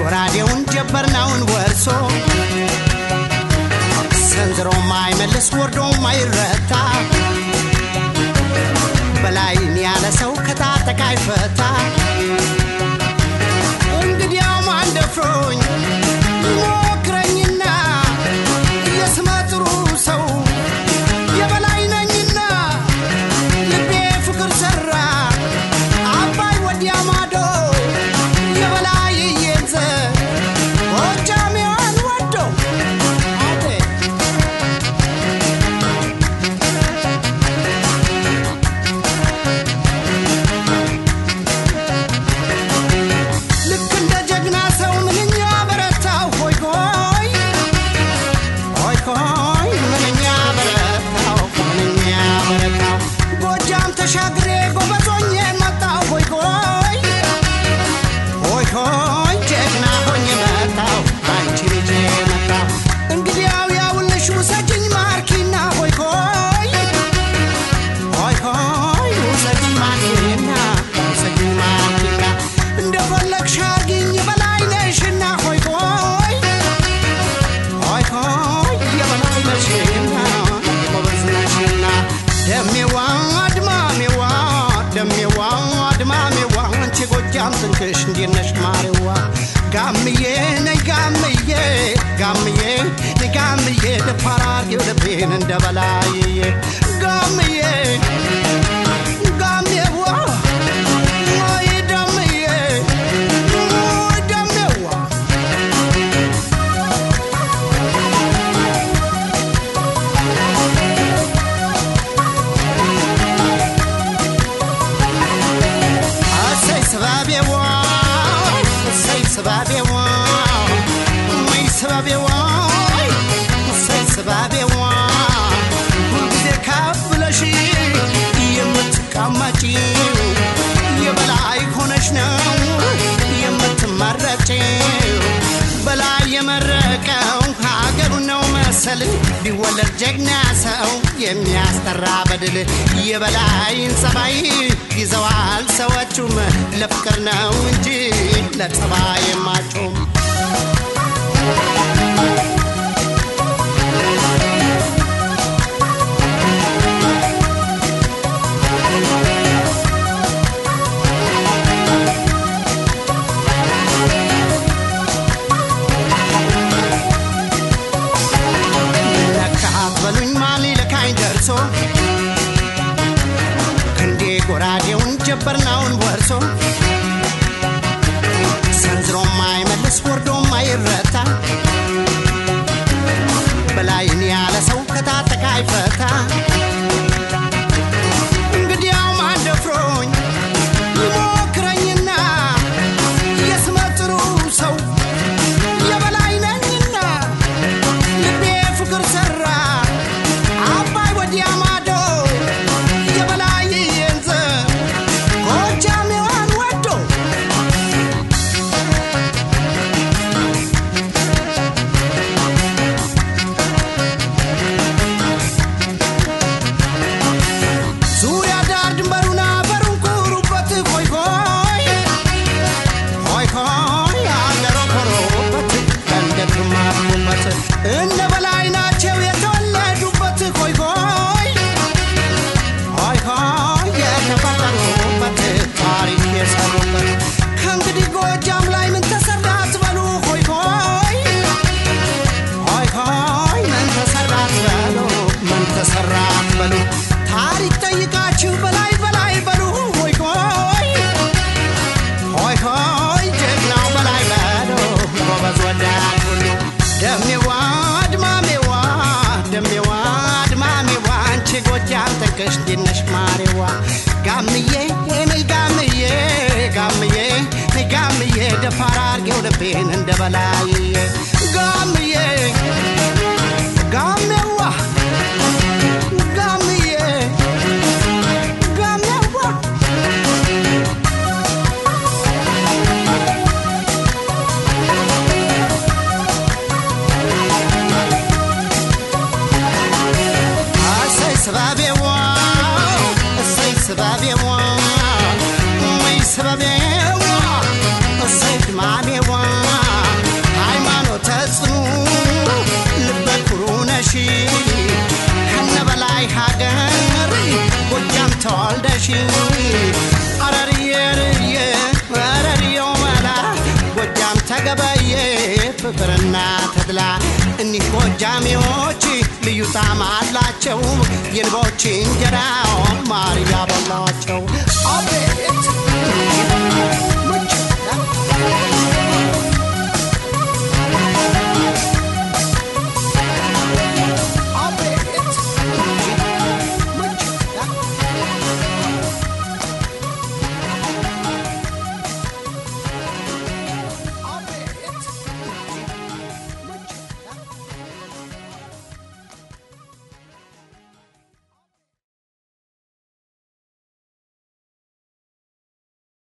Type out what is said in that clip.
ጎራዴውን ጀበርናውን ወርሶ ሰንዝሮ ማይመልስ ወርዶ ማይረታ በላይን ያለ ሰው ከታጠቃ ይፈታ እንግዲያው ማን ደፍሮኝ ሞክረኝና የስመጥሩ ሰው የበላይ ነኝና ልቤ ፍቅር ሰራ አባይ ወዲያ ማዶ የበላይ የንዘ ወጫሚዋን ወዶ አዴ ልክ እንደ ጀግና ሰው ምንኛ በረታው ሆይ ሆይ ሆይ ሆይ ምንኛ በረታው ጎጃም ተሻግሬ ጎበዞኜ መጣው ሆይ ሆይ ሆይ ሆይ ጀግና ሆኜ መጣው አንቺ ልጅ መጣው እንግዲያው ያውልሽ ውሰጂኝ ማርኪና ሆይ ሆይ ሆይ ሆይ ውሰጂኝ ማርኪና እንደፈለግሽ አርጊኝ በላይ ነሽና ሆይ ሆይ ሆይ ሆይ የበላይ ነሽና ጎበዝ ነሽና ደሜዋ አድማሜዋ አንቺ ጎጃም ትንክሽ እንዴት ነሽ ማሬዋ ጋምዬ ነይ ጋምዬ ደፋር አርጊው ልቤን እንደበላይዬ ጋምዬ ወይ ደምዬ ደሜዋ ሰባቤዋ ሁልጊዜ ካብለሽ የምትቀመጪው የበላይ ሆነሽ ነው የምትመረጪው በላይ የመረቀው ሀገሩ ነው መሰል ቢወለድ ጀግና ሰው የሚያስጠራ በድል የበላይን ጸባይ ይዘዋል ሰዎቹም ለፍቅር ነው እንጂ ለጸባይ ማጮም ክንዴ ጎራዴውን ጀበርናውን ወርሶ ሰንዝሮ ማይመልስ ወርዶ ማይረታ በላይን ያለ ሰው ከታጠቃ ይፈታ እንግዲያው ማን ደፍሮኝ ሞክረኝና የስመጥሩ ሰው የበላይ ነኝና ልቤ ፍቅር ሰራ አባይ ወዲያ ማዶ የበላይ የንዘ ጎጃሚዋን ወዶ ዙሪያ ዳር ድንበሩና በሩን ኩሩበት ሆይ ሆይ ሆይ ሆይ አገሮ ኮሮበት እንደግማሩበት እነ በላይ ናቸው የተወለዱበት ሆይ ሆይ ሆይ ሆይ የተፈጠሩበት ታሪክ የሰሩበት ከእንግዲህ ጎጃም ላይ ምን ተሰራ አትበሉ ሆይ ሆይ ሆይ ሆይ ምን ተሰራ አትበሉ ታሪክ ጠይቃችሁ በላይ በሉ ሆይ ሆይ ሆይ ሆይ ጀግናው በላይ በሉ ጎበዝ ወዳድ ሁሉ ደሜዋ አድማሜዋ አንቺ ጎጃም ተንከሽ እንዴት ነሽ ማሬዋ ጋምዬ ነይ ጋምዬ ደፋር አርጌው ልቤን እንደበላይዬ ጋምዬ ጋሜዋ ሰባቤዋ ሰይድ ማሜዋ አለሽኝ አረሪየው መላ ጎጃም ተገበየ ፍቅርና ተድላ እኒህ ጎጃሜዎች ልዩ ጣዕም አላቸው የንቦች እንጀራ ማር ያበላቸው አቤት